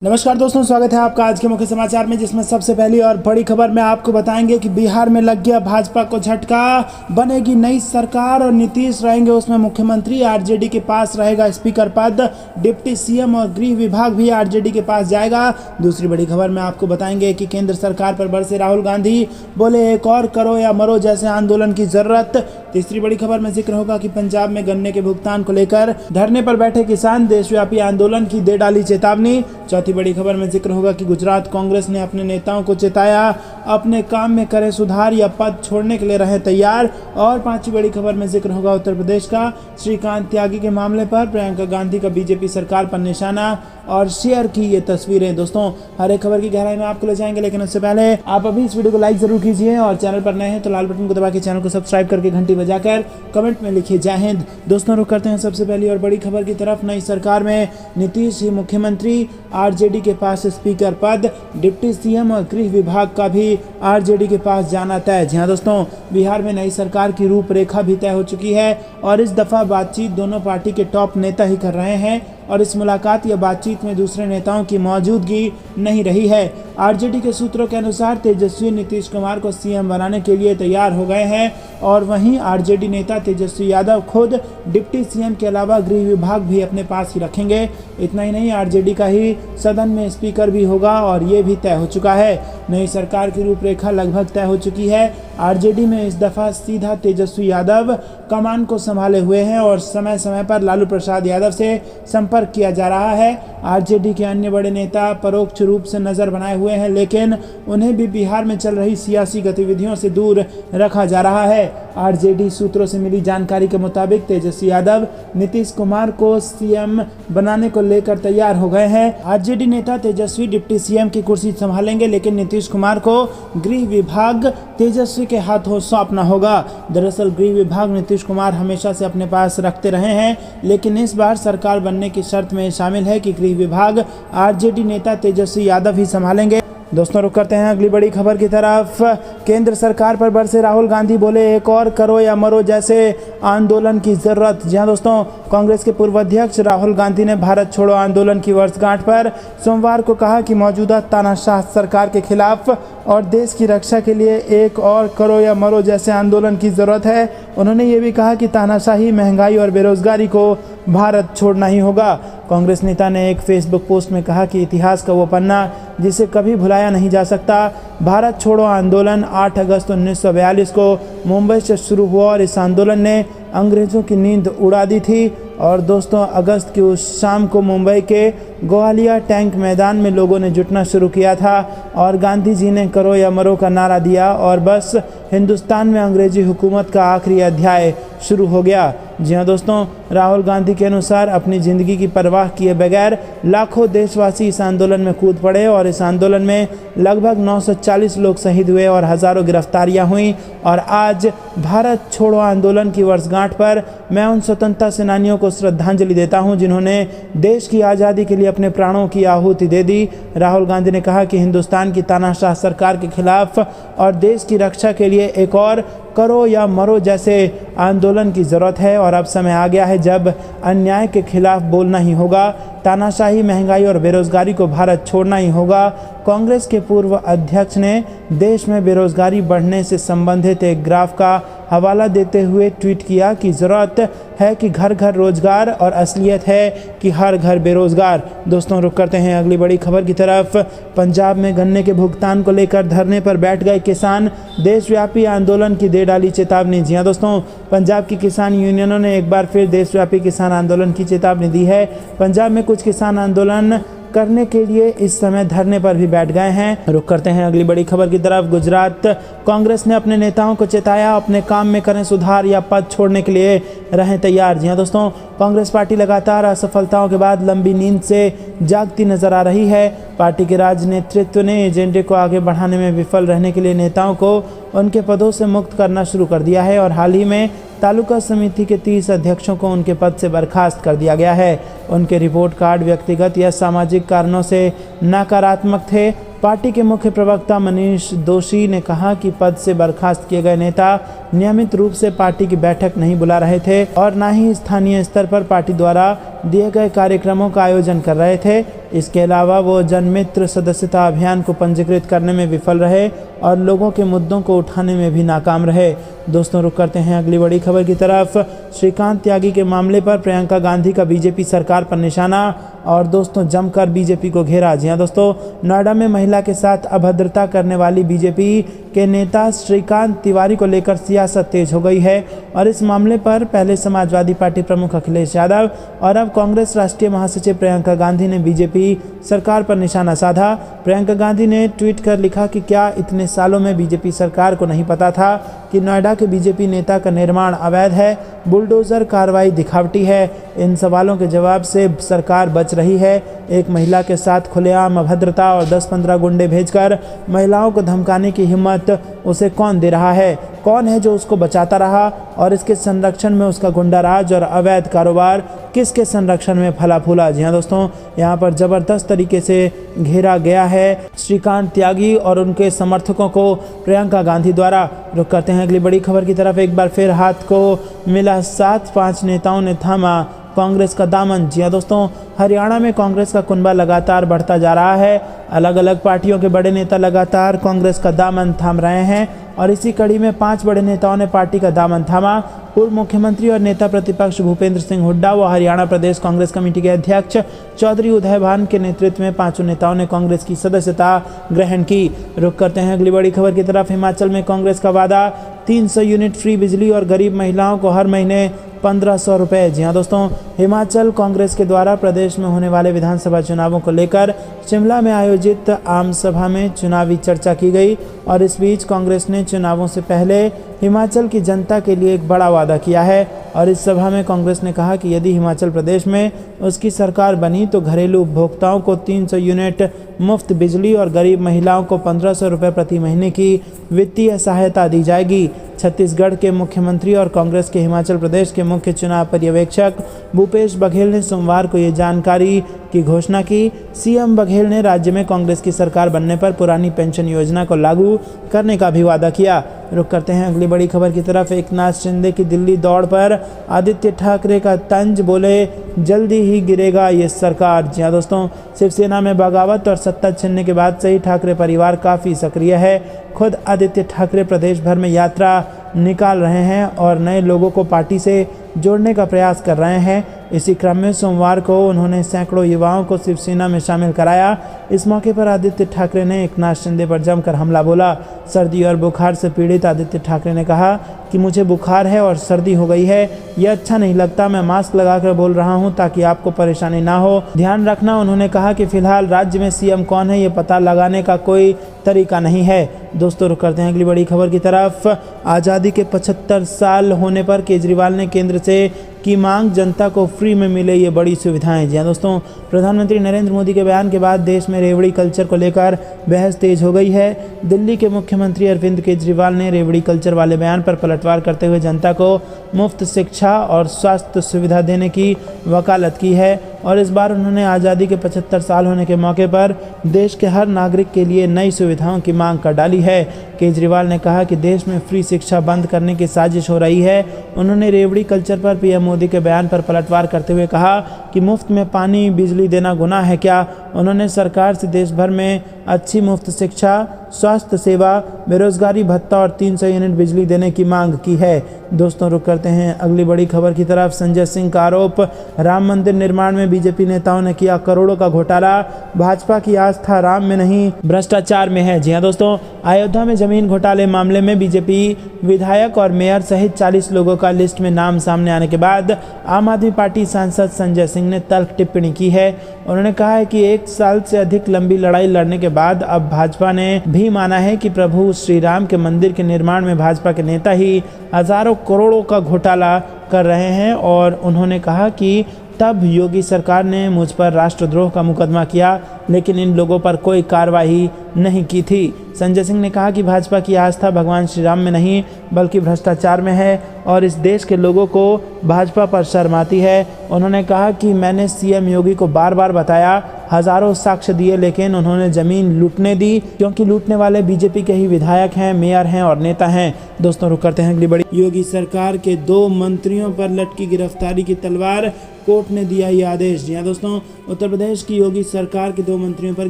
नमस्कार दोस्तों, स्वागत है आपका आज के मुख्य समाचार में, जिसमें सबसे पहली और बड़ी खबर में आपको बताएंगे कि बिहार में लग गया भाजपा को झटका। बनेगी नई सरकार और नीतीश रहेंगे उसमें मुख्यमंत्री। आरजेडी के पास रहेगा स्पीकर पद, डिप्टी सीएम और गृह विभाग भी आरजेडी के पास जाएगा। दूसरी बड़ी खबर में आपको बताएंगे कि केंद्र सरकार पर बरसे राहुल गांधी, बोले एक और करो या मरो जैसे आंदोलन की जरूरत। तीसरी बड़ी खबर में जिक्र होगा कि पंजाब में गन्ने के भुगतान को लेकर धरने पर बैठे किसान, देशव्यापी आंदोलन की दे डाली चेतावनी। चौथी बड़ी खबर में जिक्र होगा कि गुजरात कांग्रेस ने अपने नेताओं को चेताया, अपने काम में करें सुधार या पद छोड़ने के लिए रहें तैयार। और पांचवी बड़ी खबर में जिक्र होगा उत्तर प्रदेश का श्रीकांत त्यागी के मामले पर प्रियंका गांधी का बीजेपी सरकार पर निशाना और शेयर की ये तस्वीरें। दोस्तों, हर एक खबर की गहराई में आपको ले जाएंगे, लेकिन उससे पहले आप अभी इस वीडियो को लाइक जरूर कीजिए और चैनल पर नए हैं तो लाल बटन को दबा के चैनल को सब्सक्राइब करके घंटी बजाकर कमेंट में लिखिए जय हिंद। दोस्तों, रुक करते हैं सबसे पहली और बड़ी खबर की तरफ। नई सरकार में नीतीश ही मुख्यमंत्री, आरजेडी के पास स्पीकर पद, डिप्टी सीएम और गृह विभाग का भी आरजेडी के पास जाना तय। जी हाँ दोस्तों, बिहार में नई सरकार की रूपरेखा भी तय हो चुकी है और इस दफा बातचीत दोनों पार्टी के टॉप नेता ही कर रहे हैं और इस मुलाकात या बातचीत में दूसरे नेताओं की मौजूदगी नहीं रही है। आरजेडी के सूत्रों के अनुसार तेजस्वी नीतीश कुमार को सीएम बनाने के लिए तैयार हो गए हैं और वहीं आरजेडी नेता तेजस्वी यादव खुद डिप्टी सीएम के अलावा गृह विभाग भी अपने पास ही रखेंगे। इतना ही नहीं, आरजेडी का ही सदन में स्पीकर भी होगा और ये भी तय हो चुका है। नई सरकार की रूपरेखा लगभग तय हो चुकी है। आरजेडी में इस दफा सीधा तेजस्वी यादव कमान को संभाले हुए हैं और समय समय पर लालू प्रसाद यादव से संपर्क किया जा रहा है। आरजेडी के अन्य बड़े नेता परोक्ष रूप से नजर बनाए हुए हैं, लेकिन उन्हें भी बिहार में चल रही सियासी गतिविधियों से दूर रखा जा रहा है। आरजेडी सूत्रों से मिली जानकारी के मुताबिक तेजस्वी यादव नीतीश कुमार को सीएम बनाने को लेकर तैयार हो गए हैं। आरजेडी नेता तेजस्वी डिप्टी सीएम की कुर्सी संभालेंगे, लेकिन नीतीश कुमार को गृह विभाग तेजस्वी के हाथों सौंपना होगा। दरअसल गृह विभाग नीतीश कुमार हमेशा से अपने पास रखते रहे हैं, लेकिन इस बार सरकार बनने की शर्त में शामिल है कि गृह विभाग आरजेडी नेता तेजस्वी यादव ही संभालेंगे। दोस्तों, रुक करते हैं अगली बड़ी खबर की तरफ। केंद्र सरकार पर बरसे राहुल गांधी, बोले एक और करो या मरो जैसे आंदोलन की जरूरत। जी हाँ दोस्तों, कांग्रेस के पूर्व अध्यक्ष राहुल गांधी ने भारत छोड़ो आंदोलन की वर्षगांठ पर सोमवार को कहा कि मौजूदा तानाशाह सरकार के खिलाफ और देश की रक्षा के लिए एक और करो या मरो जैसे आंदोलन की जरूरत है। उन्होंने ये भी कहा कि तानाशाही, महंगाई और बेरोजगारी को भारत छोड़ना ही होगा। कांग्रेस नेता ने एक फेसबुक पोस्ट में कहा कि इतिहास का वो पन्ना जिसे कभी भुलाया नहीं जा सकता। भारत छोड़ो आंदोलन 8 अगस्त 1942 को मुंबई से शुरू हुआ और इस आंदोलन ने अंग्रेज़ों की नींद उड़ा दी थी। और दोस्तों, अगस्त की उस शाम को मुंबई के गोवालिया टैंक मैदान में लोगों ने जुटना शुरू किया था और गांधी जी ने करो या मरो का नारा दिया और बस हिंदुस्तान में अंग्रेजी हुकूमत का आखिरी अध्याय शुरू हो गया। जी हाँ दोस्तों, राहुल गांधी के अनुसार अपनी ज़िंदगी की परवाह किए बगैर लाखों देशवासी इस आंदोलन में कूद पड़े और इस आंदोलन में लगभग 940 लोग शहीद हुए और हज़ारों गिरफ्तारियां हुई। और आज भारत छोड़ो आंदोलन की वर्षगांठ पर मैं उन स्वतंत्रता सेनानियों को श्रद्धांजलि देता हूं जिन्होंने देश की आज़ादी के लिए अपने प्राणों की आहुति दे दी। राहुल गांधी ने कहा कि हिंदुस्तान की तानाशाह सरकार के खिलाफ और देश की रक्षा के लिए एक और करो या मरो जैसे आंदोलन की ज़रूरत है और अब समय आ गया है जब अन्याय के खिलाफ बोलना ही होगा। तानाशाही, महंगाई और बेरोजगारी को भारत छोड़ना ही होगा। कांग्रेस के पूर्व अध्यक्ष ने देश में बेरोजगारी बढ़ने से संबंधित एक ग्राफ का हवाला देते हुए ट्वीट किया कि ज़रूरत है कि घर घर रोजगार और असलियत है कि हर घर बेरोजगार। दोस्तों, रुक करते हैं अगली बड़ी खबर की तरफ। पंजाब में गन्ने के भुगतान को लेकर धरने पर बैठ गए किसान, देशव्यापी आंदोलन की दे डाली चेतावनी। जी हाँ दोस्तों, पंजाब की किसान यूनियनों ने एक बार फिर देशव्यापी किसान आंदोलन की चेतावनी दी है। पंजाब में कुछ किसान आंदोलन करने के लिए इस समय धरने पर भी बैठ गए हैं। रुक करते हैं अगली बड़ी खबर की तरफ। गुजरात कांग्रेस ने अपने नेताओं को चेताया, अपने काम में करें सुधार या पद छोड़ने के लिए रहें तैयार। जी हाँ दोस्तों, कांग्रेस पार्टी लगातार असफलताओं के बाद लंबी नींद से जागती नजर आ रही है। पार्टी के राजनेतृत्व ने एजेंडे को आगे बढ़ाने में विफल रहने के लिए नेताओं को उनके पदों से मुक्त करना शुरू कर दिया है और हाल ही में तालुका समिति के 30 अध्यक्षों को उनके पद से बर्खास्त कर दिया गया है। उनके रिपोर्ट कार्ड व्यक्तिगत या सामाजिक कारणों से नकारात्मक थे। पार्टी के मुख्य प्रवक्ता मनीष दोशी ने कहा कि पद से बर्खास्त किए गए नेता नियमित रूप से पार्टी की बैठक नहीं बुला रहे थे और न ही स्थानीय स्तर पर पार्टी द्वारा दिए गए कार्यक्रमों का आयोजन कर रहे थे। इसके अलावा वो जनमित्र सदस्यता अभियान को पंजीकृत करने में विफल रहे और लोगों के मुद्दों को उठाने में भी नाकाम रहे। दोस्तों, रुक करते हैं अगली बड़ी खबर की तरफ। श्रीकांत त्यागी के मामले पर प्रियंका गांधी का बीजेपी सरकार पर निशाना और दोस्तों जमकर बीजेपी को घेरा। जी हां दोस्तों, नोएडा में महिला के साथ अभद्रता करने वाली बीजेपी के नेता श्रीकांत तिवारी को लेकर सियासत तेज हो गई है और इस मामले पर पहले समाजवादी पार्टी प्रमुख अखिलेश यादव और अब कांग्रेस राष्ट्रीय महासचिव प्रियंका गांधी ने बीजेपी सरकार पर निशाना साधा। प्रियंका गांधी ने ट्वीट कर लिखा कि क्या इतने सालों में बीजेपी सरकार को नहीं पता था कि नोएडा के बीजेपी नेता का निर्माण अवैध है, बुलडोजर कार्रवाई दिखावटी है। इन सवालों के जवाब से सरकार बच रही है। एक महिला के साथ खुलेआम अभद्रता और 10-15 गुंडे भेजकर महिलाओं को धमकाने की हिम्मत उसे कौन दे रहा है? कौन है जो उसको बचाता रहा और इसके संरक्षण में उसका गुंडा राज और अवैध कारोबार किसके संरक्षण में फला फूला? जी हाँ दोस्तों, यहाँ पर जबरदस्त तरीके से घेरा गया है श्रीकांत त्यागी और उनके समर्थकों को प्रियंका गांधी द्वारा। रुक करते हैं अगली बड़ी खबर की तरफ। एक बार फिर हाथ को मिला साथ, 5 नेताओं ने थामा कांग्रेस का दामन। जी हाँ दोस्तों, हरियाणा में कांग्रेस का कुनबा लगातार बढ़ता जा रहा है। अलग अलग पार्टियों के बड़े नेता लगातार कांग्रेस का दामन थाम रहे हैं और इसी कड़ी में 5 बड़े नेताओं ने पार्टी का दामन थामा। पूर्व मुख्यमंत्री और नेता प्रतिपक्ष भूपेंद्र सिंह हुड्डा व हरियाणा प्रदेश कांग्रेस कमेटी के अध्यक्ष चौधरी उदय भान के नेतृत्व में 5 नेताओं ने कांग्रेस की सदस्यता ग्रहण की। रुक करते हैं अगली बड़ी खबर की तरफ। हिमाचल में कांग्रेस का वादा 300 यूनिट फ्री बिजली और गरीब महिलाओं को हर महीने 1500 रुपये। जी हाँ दोस्तों, हिमाचल कांग्रेस के द्वारा प्रदेश में होने वाले विधानसभा चुनावों को लेकर शिमला में आयोजित आम सभा में चुनावी चर्चा की गई और इस बीच कांग्रेस ने चुनावों से पहले हिमाचल की जनता के लिए एक बड़ा वादा किया है और इस सभा में कांग्रेस ने कहा कि यदि हिमाचल प्रदेश में उसकी सरकार बनी तो घरेलू उपभोक्ताओं को 300 यूनिट मुफ्त बिजली और गरीब महिलाओं को 1500 रुपये प्रति महीने की वित्तीय सहायता दी जाएगी। छत्तीसगढ़ के मुख्यमंत्री और कांग्रेस के हिमाचल प्रदेश के मुख्य चुनाव पर्यवेक्षक भूपेश बघेल ने सोमवार को ये जानकारी की घोषणा की। सीएम बघेल ने राज्य में कांग्रेस की सरकार बनने पर पुरानी पेंशन योजना को लागू करने का भी वादा किया। रुक करते हैं अगली बड़ी खबर की तरफ। एकनाथ शिंदे की दिल्ली दौड़ पर आदित्य ठाकरे का तंज, बोले जल्दी ही गिरेगा ये सरकार। जी हाँ दोस्तों, शिवसेना में बगावत और सत्ता छीनने के बाद से ही ठाकरे परिवार काफ़ी सक्रिय है। खुद आदित्य ठाकरे प्रदेश भर में यात्रा निकाल रहे हैं और नए लोगों को पार्टी से जोड़ने का प्रयास कर रहे हैं। इसी क्रम में सोमवार को उन्होंने सैकड़ों युवाओं को शिवसेना में शामिल कराया। इस मौके पर आदित्य ठाकरे ने एकनाथ शिंदे पर जमकर हमला बोला। सर्दी और बुखार से पीड़ित आदित्य ठाकरे ने कहा कि मुझे बुखार है और सर्दी हो गई है, यह अच्छा नहीं लगता। मैं मास्क लगाकर बोल रहा हूं ताकि आपको परेशानी ना हो, ध्यान रखना। उन्होंने कहा कि फिलहाल राज्य में सीएम कौन है ये पता लगाने का कोई तरीका नहीं है। दोस्तों, रुक करते हैं अगली बड़ी खबर की तरफ। आज़ादी के 75 साल होने पर केजरीवाल ने केंद्र से की मांग, जनता को फ्री में मिले ये बड़ी सुविधाएं। जी हाँ दोस्तों, प्रधानमंत्री नरेंद्र मोदी के बयान के बाद देश में रेवड़ी कल्चर को लेकर बहस तेज हो गई है। दिल्ली के मुख्यमंत्री अरविंद केजरीवाल ने रेवड़ी कल्चर वाले बयान पर पलटवार करते हुए जनता को मुफ्त शिक्षा और स्वास्थ्य सुविधा देने की वकालत की है और इस बार उन्होंने आज़ादी के 75 साल होने के मौके पर देश के हर नागरिक के लिए नई सुविधाओं की मांग कर डाली है। केजरीवाल ने कहा कि देश में फ्री शिक्षा बंद करने की साजिश हो रही है। उन्होंने रेवड़ी कल्चर पर पीएम मोदी के बयान पर पलटवार करते हुए कहा कि मुफ्त में पानी बिजली देना गुनाह है क्या। उन्होंने सरकार से देश भर में अच्छी मुफ्त शिक्षा, स्वास्थ्य सेवा, बेरोजगारी भत्ता और 300 यूनिट बिजली देने की मांग की है। दोस्तों, रुक करते हैं अगली बड़ी खबर की तरफ। संजय सिंह का आरोप, राम मंदिर निर्माण में बीजेपी नेताओं ने किया करोड़ों का घोटाला। भाजपा की आस्था राम में नहीं भ्रष्टाचार में है। जी हाँ दोस्तों, अयोध्या में जमीन घोटाले मामले में बीजेपी विधायक और मेयर सहित 40 लोगों का लिस्ट में नाम सामने आने के बाद आम आदमी पार्टी सांसद संजय सिंह ने तल्ख टिप्पणी की है। उन्होंने कहा है कि 1 साल से अधिक लंबी लड़ाई लड़ने के बाद अब भाजपा ने भी माना है कि प्रभु श्री राम के मंदिर के निर्माण में भाजपा के नेता ही हजारों करोड़ों का घोटाला कर रहे हैं और उन्होंने कहा कि तब योगी सरकार ने मुझ पर राष्ट्रद्रोह का मुकदमा किया, लेकिन इन लोगों पर कोई कार्रवाई नहीं की थी। संजय सिंह ने कहा कि भाजपा की आस्था भगवान श्री राम में नहीं बल्कि भ्रष्टाचार में है और इस देश के लोगों को भाजपा पर शर्म आती है। उन्होंने कहा कि मैंने सीएम योगी को बार बार बताया, हजारों साक्ष्य दिए, लेकिन उन्होंने जमीन लूटने दी, क्योंकि लूटने वाले बीजेपी के ही विधायक हैं, मेयर हैं और नेता हैं। दोस्तों रुक करते हैं अगली बड़ी। योगी सरकार के 2 मंत्रियों पर लटकी गिरफ्तारी की तलवार, कोर्ट ने दिया ये आदेश। जी हाँ दोस्तों, उत्तर प्रदेश की योगी सरकार के 2 मंत्रियों पर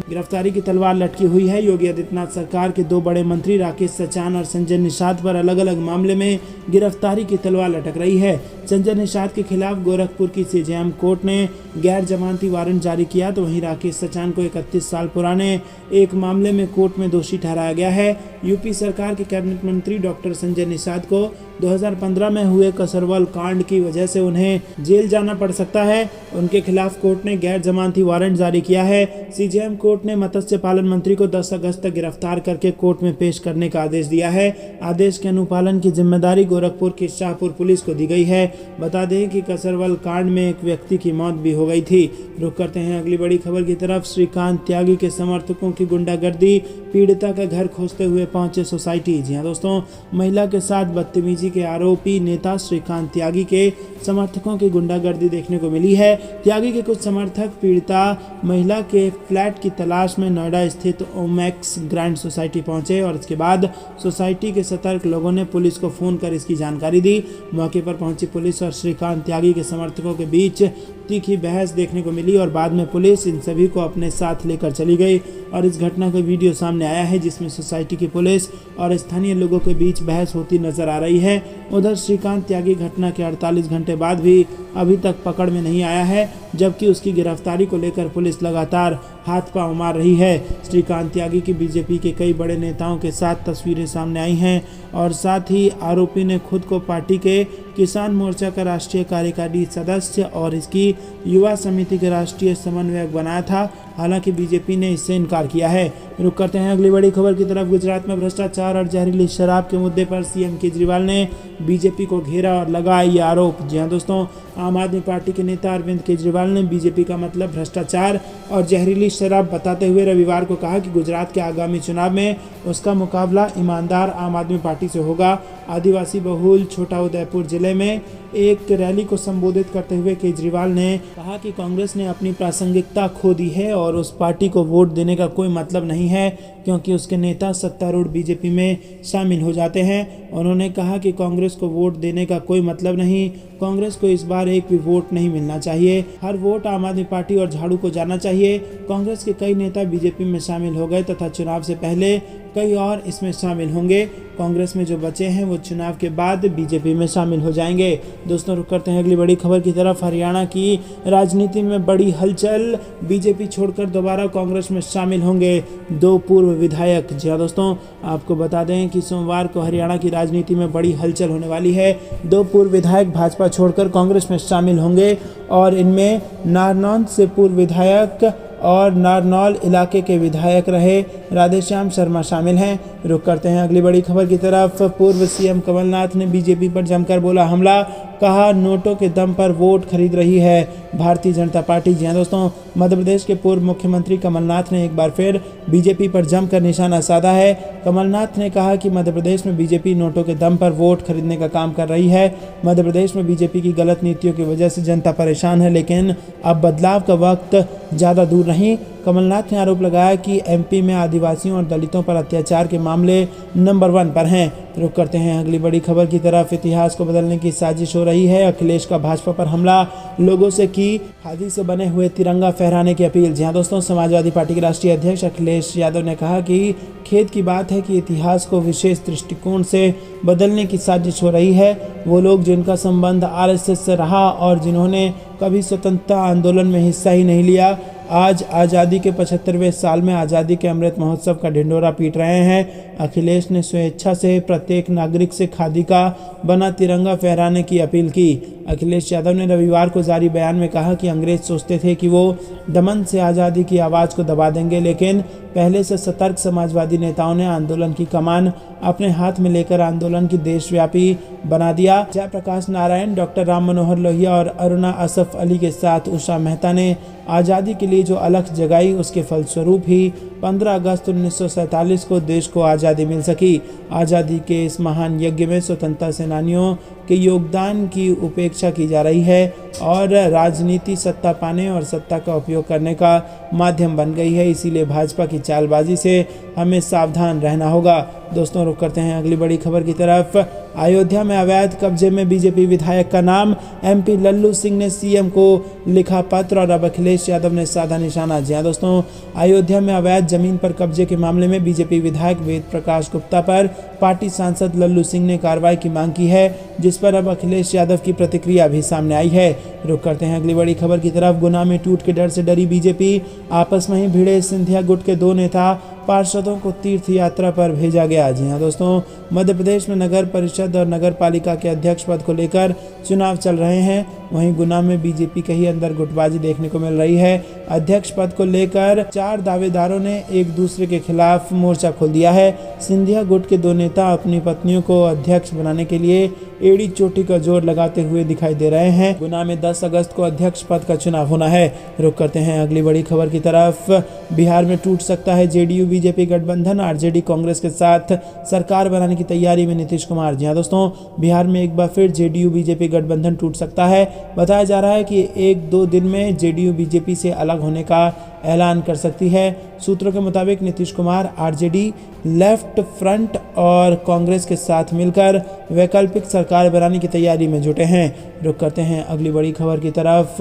गिरफ्तारी की तलवार लटकी हुई है। योगी आदित्यनाथ सरकार के 2 बड़े मंत्री राकेश सचान और संजय निषाद पर अलग अलग मामले में गिरफ्तारी की तलवार लटक रही है। संजय निषाद के खिलाफ गोरखपुर की सीजेएम कोर्ट ने गैर जमानती वारंट जारी किया, तो वहीं राकेश सचान को 31 साल पुराने एक मामले में कोर्ट में दोषी ठहराया गया है। यूपी सरकार के कैबिनेट मंत्री डॉक्टर संजय निषाद को 2015 में हुए कसरवाल कांड की वजह से उन्हें जेल जाना पड़ सकता है। उनके खिलाफ कोर्ट ने गैर जमानती वारंट जारी किया है। सीजेएम कोर्ट ने मत्स्य पालन मंत्री को 10 अगस्त तक गिरफ्तार करके कोर्ट में पेश करने का आदेश दिया है। आदेश के अनुपालन की जिम्मेदारी गोरखपुर की शाहपुर पुलिस को दी गई है। बता दें कि कसरवाल कांड में एक व्यक्ति की मौत भी हो गई थी। रुक करते हैं अगली बड़ी खबर की तरफ। श्रीकांत त्यागी के समर्थकों की गुंडागर्दी, पीड़िता का घर खोजते हुए पहुंचे सोसाइटी। जी हाँ दोस्तों, महिला के साथ बदतमीजी के आरोपी नेता श्रीकांत त्यागी के समर्थकों की गुंडागर्दी देखने को मिली है। त्यागी के कुछ समर्थक पीड़िता महिला के फ्लैट की तलाश में नोएडा स्थित ओमैक्स ग्रैंड सोसाइटी पहुंचे और इसके बाद सोसाइटी के सतर्क लोगों ने पुलिस को फोन कर इसकी जानकारी दी। मौके पर पहुंची पुलिस और श्रीकांत त्यागी के समर्थकों के बीच तीखी बहस देखने को मिली और बाद में पुलिस इन सभी को अपने साथ लेकर चली गई और इस घटना का वीडियो सामने आया है, जिसमें सोसाइटी की पुलिस और स्थानीय लोगों के बीच बहस होती नजर आ रही है। उधर श्रीकांत त्यागी घटना के 48 घंटे बाद भी अभी तक पकड़ में नहीं आया है, जबकि उसकी गिरफ्तारी को लेकर पुलिस लगातार हाथ पांव मार रही है। श्रीकांत त्यागी की बीजेपी के कई बड़े नेताओं के साथ तस्वीरें सामने आई हैं और साथ ही आरोपी ने खुद को पार्टी के किसान मोर्चा का राष्ट्रीय कार्यकारी सदस्य और इसकी युवा समिति के राष्ट्रीय समन्वयक बनाया था। हालांकि बीजेपी ने इससे इनकार किया है। रुक करते हैं अगली बड़ी खबर की तरफ। गुजरात में भ्रष्टाचार और जहरीली शराब के मुद्दे पर सीएम केजरीवाल ने बीजेपी को घेरा और लगाया ये आरोप। जी हाँ दोस्तों, आम आदमी पार्टी के नेता अरविंद केजरीवाल ने बीजेपी का मतलब भ्रष्टाचार और जहरीली शराब बताते हुए रविवार को कहा कि गुजरात के आगामी चुनाव में उसका मुकाबला ईमानदार आम आदमी पार्टी से होगा। आदिवासी बहुल छोटा उदयपुर जिले में एक रैली को संबोधित करते हुए केजरीवाल ने कहा कि कांग्रेस ने अपनी प्रासंगिकता खो दी है और उस पार्टी को वोट देने का कोई मतलब नहीं है, क्योंकि उसके नेता सत्तारूढ़ बीजेपी में शामिल हो जाते हैं। उन्होंने कहा कि कांग्रेस को वोट देने का कोई मतलब नहीं, कांग्रेस को इस बार एक भी वोट नहीं मिलना चाहिए, हर वोट आम आदमी पार्टी और झाड़ू को जाना चाहिए। कांग्रेस के कई नेता बीजेपी में शामिल हो गए तथा चुनाव से पहले कई और इसमें शामिल होंगे। कांग्रेस में जो बचे हैं वो चुनाव के बाद बीजेपी में शामिल हो जाएंगे। दोस्तों रुक करते हैं अगली बड़ी खबर की तरफ। हरियाणा की राजनीति में बड़ी हलचल, बीजेपी छोड़कर दोबारा कांग्रेस में शामिल होंगे 2 पूर्व विधायक। जी हाँ दोस्तों, आपको बता दें कि सोमवार को हरियाणा की राजनीति में बड़ी हलचल होने वाली है। 2 पूर्व विधायक भाजपा छोड़कर कांग्रेस में शामिल होंगे और इनमें नारनौल से पूर्व विधायक और नारनौल इलाके के विधायक रहे राधेश्याम शर्मा शामिल हैं। रुक करते हैं अगली बड़ी खबर की तरफ। पूर्व सीएम कमलनाथ ने बीजेपी पर जमकर बोला हमला, कहा नोटों के दम पर वोट खरीद रही है भारतीय जनता पार्टी। जी हाँ दोस्तों, मध्य प्रदेश के पूर्व मुख्यमंत्री कमलनाथ ने एक बार फिर बीजेपी पर जमकर निशाना साधा है। कमलनाथ ने कहा कि मध्य प्रदेश में बीजेपी नोटों के दम पर वोट खरीदने का काम कर रही है। मध्य प्रदेश में बीजेपी की गलत नीतियों की वजह से जनता परेशान है, लेकिन अब बदलाव का वक्त ज़्यादा दूर नहीं। कमलनाथ ने आरोप लगाया कि एमपी में आदिवासियों और दलितों पर अत्याचार के मामले नंबर 1 पर हैं। रुक करते हैं अगली बड़ी खबर की तरफ। इतिहास को बदलने की साजिश हो रही है, अखिलेश का भाजपा पर हमला, लोगों से की खादी से बने हुए तिरंगा फहराने की अपील। जी हाँ दोस्तों, समाजवादी पार्टी के राष्ट्रीय अध्यक्ष अखिलेश यादव ने कहा कि खेद की बात है कि इतिहास को विशेष दृष्टिकोण से बदलने की साजिश हो रही है। वो लोग जिनका संबंध आरएसएस से रहा और जिन्होंने कभी स्वतंत्रता आंदोलन में हिस्सा ही नहीं लिया, आज आज़ादी के 75वें साल में आज़ादी के अमृत महोत्सव का ढिंढोरा पीट रहे हैं। अखिलेश ने स्वेच्छा से प्रत्येक नागरिक से खादी का बना तिरंगा फहराने की अपील की। अखिलेश यादव ने रविवार को जारी बयान में कहा कि अंग्रेज सोचते थे कि वो दमन से आज़ादी की आवाज़ को दबा देंगे, लेकिन पहले से सतर्क समाजवादी नेताओं ने आंदोलन की कमान अपने हाथ में लेकर आंदोलन की देशव्यापी बना दिया। जयप्रकाश नारायण, डॉक्टर राम मनोहर लोहिया और अरुणा असफ अली के साथ उषा मेहता ने आज़ादी के लिए लिए जो अलख जगाई, उसके फलस्वरूप ही 15 अगस्त 1947 को देश को आज़ादी मिल सकी। आज़ादी के इस महान यज्ञ में स्वतंत्रता सेनानियों के योगदान की उपेक्षा की जा रही है और राजनीति सत्ता पाने और सत्ता का उपयोग करने का माध्यम बन गई है। इसीलिए भाजपा की चालबाजी से हमें सावधान रहना होगा। दोस्तों, रुक करते हैं अगली बड़ी खबर की तरफ। अयोध्या में अवैध कब्जे में बीजेपी विधायक का नाम, एमपी लल्लू सिंह ने सीएम को लिखा पत्र और अब अखिलेश यादव ने साधा निशाना। जी हाँ दोस्तों, अयोध्या में अवैध जमीन पर कब्जे के मामले में बीजेपी विधायक वेद प्रकाश गुप्ता पर पार्टी सांसद लल्लू सिंह ने कार्रवाई की मांग की है, जिस पर अब अखिलेश यादव की प्रतिक्रिया भी सामने आई है। रुक करते हैं अगली बड़ी खबर की तरफ। गुना में टूट के डर से डरी बीजेपी, आपस में ही भिड़े सिंधिया गुट के 2 नेता, पार्षदों को तीर्थ यात्रा पर भेजा गया। जी हाँ दोस्तों, मध्य प्रदेश में नगर परिषद और नगर पालिका के अध्यक्ष पद को लेकर चुनाव चल रहे हैं। वहीं गुना में बीजेपी के ही अंदर गुटबाजी देखने को मिल रही है। अध्यक्ष पद को लेकर 4 दावेदारों ने एक दूसरे के खिलाफ मोर्चा खोल दिया है। सिंधिया गुट के 2 नेता अपनी पत्नियों को अध्यक्ष बनाने के लिए एड़ी चोटी का जोर लगाते हुए दिखाई दे रहे हैं। गुना में 10 अगस्त को अध्यक्ष पद का चुनाव होना है। रुक करते हैं अगली बड़ी खबर की तरफ। बिहार में टूट सकता है जेडीयू बीजेपी गठबंधन, आरजेडी कांग्रेस के साथ सरकार बनाने की तैयारी में नीतीश कुमार। जी हाँ दोस्तों, बिहार में एक बार फिर जेडीयू बीजेपी गठबंधन टूट सकता है। बताया जा रहा है कि 1-2 दिन में जेडीयू बीजेपी से अलग होने का ऐलान कर सकती है। सूत्रों के मुताबिक Nitish Kumar RJD, left front और कांग्रेस के साथ मिलकर वैकल्पिक सरकार बनाने की तैयारी में जुटे हैं। रुक करते हैं अगली बड़ी खबर की तरफ।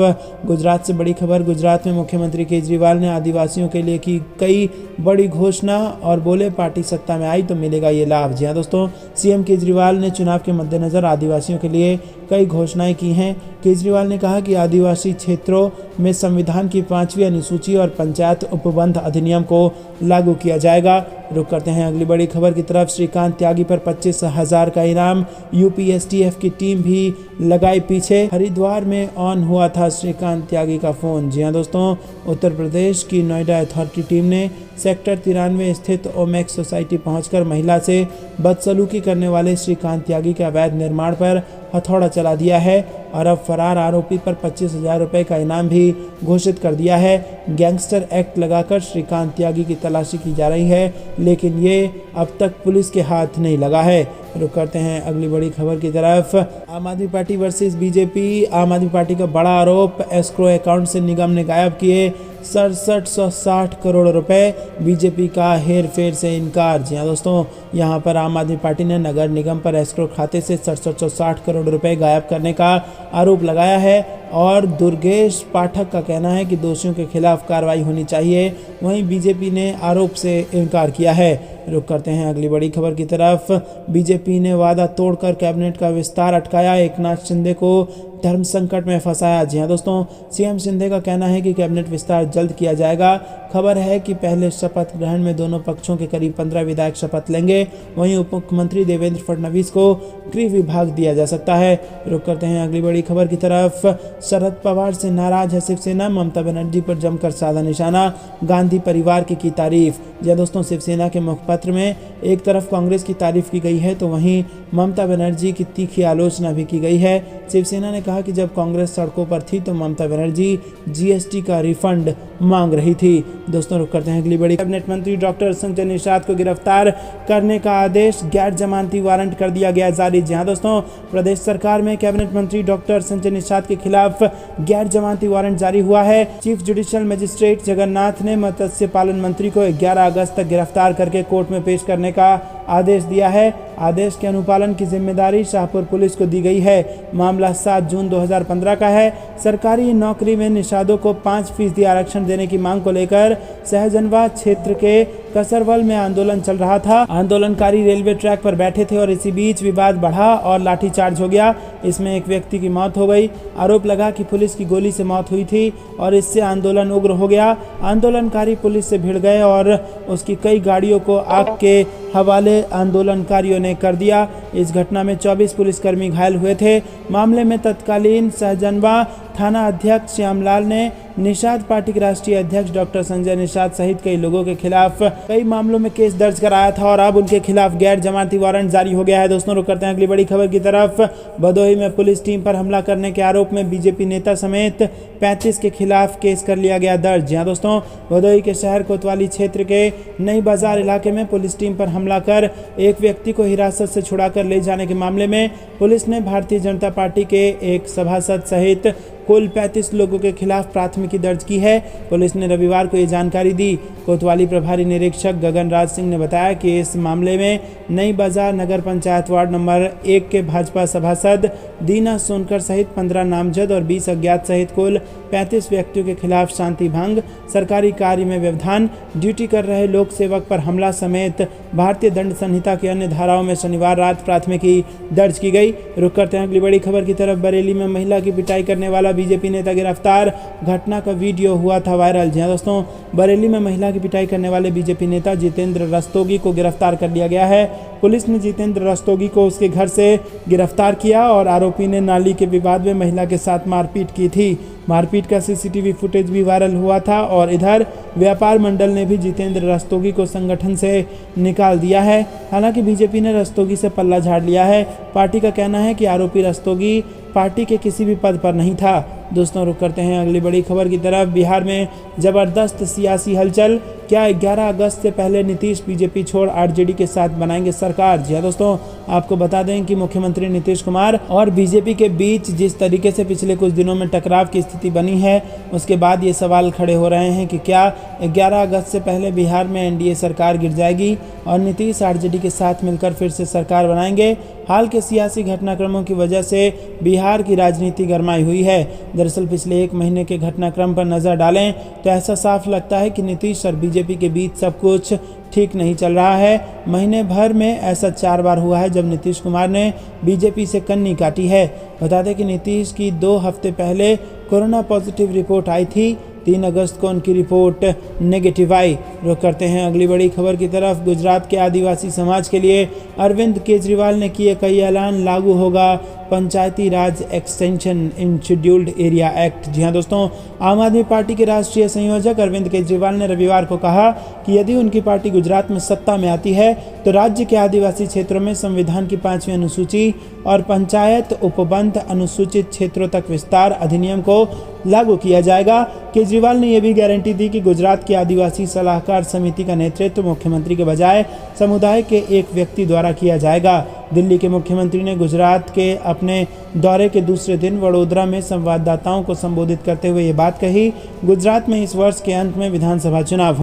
गुजरात से बड़ी खबर। गुजरात में मुख्यमंत्री केजरीवाल ने आदिवासियों के लिए की कई बड़ी घोषणा और बोले पार्टी सत्ता में आई तो मिलेगा ये लाभ। जी हाँ दोस्तों, सीएम केजरीवाल ने चुनाव के मद्देनजर आदिवासियों के लिए कई घोषणाएं की हैं। केजरीवाल ने कहा कि आदिवासी क्षेत्रों में संविधान की 5वीं अनुसूची और पंचायत उपबंध अधिनियम को लागू किया जाएगा। रुक करते हैं अगली बड़ी खबर की तरफ। श्रीकांत त्यागी पर 25,000 का इनाम, यूपीएसटीएफ की टीम भी लगाई पीछे। हरिद्वार में ऑन हुआ था श्रीकांत त्यागी का फोन। जी हाँ दोस्तों, उत्तर प्रदेश की नोएडा अथॉरिटी टीम ने सेक्टर 93 स्थित ओमेक्स सोसाइटी पहुंचकर महिला से बदसलूकी करने वाले श्रीकांत त्यागी के अवैध निर्माण पर हथौड़ा चला दिया है और अब फरार आरोपी पर 25,000 रुपये का इनाम भी घोषित कर दिया है। गैंगस्टर एक्ट लगाकर श्रीकांत त्यागी की तलाशी की जा रही है, लेकिन ये अब तक पुलिस के हाथ नहीं लगा है। रुक करते हैं अगली बड़ी खबर की तरफ। आम आदमी पार्टी वर्सेस बीजेपी। आम आदमी पार्टी का बड़ा आरोप, एस्क्रो अकाउंट से निगम ने गायब किए 6760 करोड़ रुपए, बीजेपी का हेर फेर से इनकार। जी हाँ दोस्तों, यहाँ पर आम आदमी पार्टी ने नगर निगम पर एस्क्रो खाते से 6760 करोड़ रुपए गायब करने का आरोप लगाया है और दुर्गेश पाठक का कहना है कि दोषियों के खिलाफ कार्रवाई होनी चाहिए। वहीं बीजेपी ने आरोप से इनकार किया है। रुक करते हैं अगली बड़ी खबर की तरफ। बीजेपी ने वादा तोड़कर कैबिनेट का विस्तार अटकाया, एकनाथ शिंदे को धर्म संकट में फंसाया। जी हाँ दोस्तों, सीएम शिंदे का कहना है कि कैबिनेट विस्तार जल्द किया जाएगा। खबर है कि पहले शपथ ग्रहण में दोनों पक्षों के करीब 15 विधायक शपथ लेंगे। वहीं उप मुख्यमंत्री देवेंद्र फडणवीस को गृह विभाग दिया जा सकता है। रुक करते हैं अगली बड़ी खबर की तरफ। शरद पवार से नाराज है शिवसेना, ममता बनर्जी पर जमकर साधा निशाना, गांधी परिवार की तारीफ। जी हाँ दोस्तों, शिवसेना के मुखपत्र में एक तरफ कांग्रेस की तारीफ की गई है तो वहीं ममता बनर्जी की तीखी आलोचना भी की गई है। शिवसेना ने कहा कि जब कांग्रेस सड़कों पर थी तो ममता बनर्जी जीएसटी का रिफंड मांग रही थी। दोस्तों, रुक करते हैं अगली बड़ी। कैबिनेट मंत्री डॉक्टर संजय निषाद को गिरफ्तार करने का आदेश, गैर जमानती वारंट कर दिया गया जारी। जी हाँ दोस्तों, प्रदेश सरकार में कैबिनेट मंत्री डॉक्टर संजय निषाद के खिलाफ गैर जमानती वारंट जारी हुआ है। चीफ जुडिशियल मजिस्ट्रेट जगन्नाथ ने मत्स्य पालन मंत्री को 11 अगस्त तक गिरफ्तार करके कोर्ट में पेश करने का आदेश दिया है। आदेश के अनुपालन की जिम्मेदारी शाहपुर पुलिस को दी गई है। मामला 7 जून 2015 का है। सरकारी नौकरी में निषादों को 5% आरक्षण देने की मांग को लेकर सहजनवा क्षेत्र के कसरवल में आंदोलन चल रहा था। आंदोलनकारी रेलवे ट्रैक पर बैठे थे और इसी बीच विवाद बढ़ा और लाठीचार्ज हो गया। इसमें एक व्यक्ति की मौत हो गई। आरोप लगा कि पुलिस की गोली से मौत हुई थी और इससे आंदोलन उग्र हो गया। आंदोलनकारी पुलिस से भिड़ गए और उसकी कई गाड़ियों को आग के हवाले आंदोलनकारियों ने कर दिया। इस घटना में 24 पुलिसकर्मी घायल हुए थे। मामले में तत्कालीन सहजनवा थाना अध्यक्ष श्यामलाल ने निषाद पार्टी के राष्ट्रीय अध्यक्ष डॉक्टर संजय निषाद सहित कई लोगों के खिलाफ कई मामलों में केस दर्ज कराया था और अब उनके खिलाफ गैर जमानती वारंट जारी हो गया है। दोस्तों रुक करते हैं अगली बड़ी खबर की तरफ। भदोही में पुलिस टीम पर हमला करने के आरोप में बीजेपी नेता समेत 35 के खिलाफ केस कर लिया गया दर्ज। यहाँ दोस्तों भदोही के शहर कोतवाली क्षेत्र के नई बाजार इलाके में पुलिस टीम पर हमला कर एक व्यक्ति को हिरासत से छुड़ाकर ले जाने के मामले में पुलिस ने भारतीय जनता पार्टी के एक सभासद सहित कुल 35 लोगों के खिलाफ प्राथमिकी दर्ज की है। पुलिस ने रविवार को ये जानकारी दी। कोतवाली प्रभारी निरीक्षक गगन राज सिंह ने बताया कि इस मामले में नई बाजार नगर पंचायत वार्ड नंबर 1 के भाजपा सभासद दीना सोनकर सहित 15 नामजद और 20 अज्ञात सहित कुल 35 व्यक्तियों के खिलाफ शांति भंग, सरकारी कार्य में व्यवधान, ड्यूटी कर रहे लोक सेवक पर हमला समेत भारतीय दंड संहिता की अन्य धाराओं में शनिवार रात प्राथमिकी दर्ज की गई। रुक करते हैं अगली बड़ी खबर की तरफ। बरेली में महिला की पिटाई करने वाला बीजेपी नेता गिरफ्तार, घटना का वीडियो हुआ था वायरल। जी दोस्तों बरेली में महिला की पिटाई करने वाले बीजेपी नेता जितेंद्र रस्तोगी को गिरफ्तार कर लिया गया है। पुलिस ने जितेंद्र रस्तोगी को उसके घर से गिरफ्तार किया और आरोपी ने नाली के विवाद में महिला के साथ मारपीट की थी। मारपीट का सीसीटीवी फुटेज भी वायरल हुआ था और इधर व्यापार मंडल ने भी जितेंद्र रस्तोगी को संगठन से निकाल दिया है। हालांकि बीजेपी ने रस्तोगी से पल्ला झाड़ लिया है। पार्टी का कहना है कि आरोपी रस्तोगी पार्टी के किसी भी पद पर नहीं था। दोस्तों रुक करते हैं अगली बड़ी खबर की तरफ। बिहार में जबरदस्त सियासी हलचल, क्या 11 अगस्त से पहले नीतीश बीजेपी छोड़ आरजेडी के साथ बनाएंगे सरकार। जी दोस्तों आपको बता दें कि मुख्यमंत्री नीतीश कुमार और बीजेपी के बीच जिस तरीके से पिछले कुछ दिनों में टकराव की स्थिति बनी है, उसके बाद ये सवाल खड़े हो रहे हैं कि क्या 11 अगस्त से पहले बिहार में एनडीए सरकार गिर जाएगी और नीतीश आरजेडी के साथ मिलकर फिर से सरकार बनाएंगे। हाल के सियासी घटनाक्रमों की वजह से बिहार की राजनीति गरमाई हुई है। दरअसल पिछले एक महीने के घटनाक्रम पर नजर डालें तो ऐसा साफ लगता है कि नीतीश और बीजेपी के बीच सब कुछ ठीक नहीं चल रहा है। महीने भर में ऐसा 4 बार हुआ है जब नीतीश कुमार ने बीजेपी से कन्नी काटी है। बता दें कि नीतीश की 2 हफ्ते पहले कोरोना पॉजिटिव रिपोर्ट आई थी। 3 अगस्त को उनकी रिपोर्ट नेगेटिव आई। रुक करते हैं अगली बड़ी खबर की तरफ। गुजरात के आदिवासी समाज के लिए अरविंद केजरीवाल ने किए कई ऐलान, लागू होगा Panchayati Raj extension in scheduled area act. जी हाँ दोस्तों आम आदमी पार्टी के राष्ट्रीय संयोजक अरविंद केजरीवाल ने रविवार को कहा कि यदि उनकी पार्टी गुजरात में सत्ता में आती है तो राज्य के आदिवासी क्षेत्रों में संविधान की 5वीं अनुसूची और पंचायत उपबंध अनुसूचित क्षेत्रों तक विस्तार अधिनियम को लागू किया जाएगा। केजरीवाल ने यह भी गारंटी दी कि गुजरात की आदिवासी सलाहकार समिति का नेतृत्व मुख्यमंत्री के बजाय समुदाय के एक व्यक्ति द्वारा किया जाएगा। दिल्ली के मुख्यमंत्री ने गुजरात के अपने दौरे के दूसरे दिन वडोदरा में संवाददाताओं को संबोधित करते हुए ये बात कही। गुजरात में इस वर्ष के अंत में विधानसभा चुनाव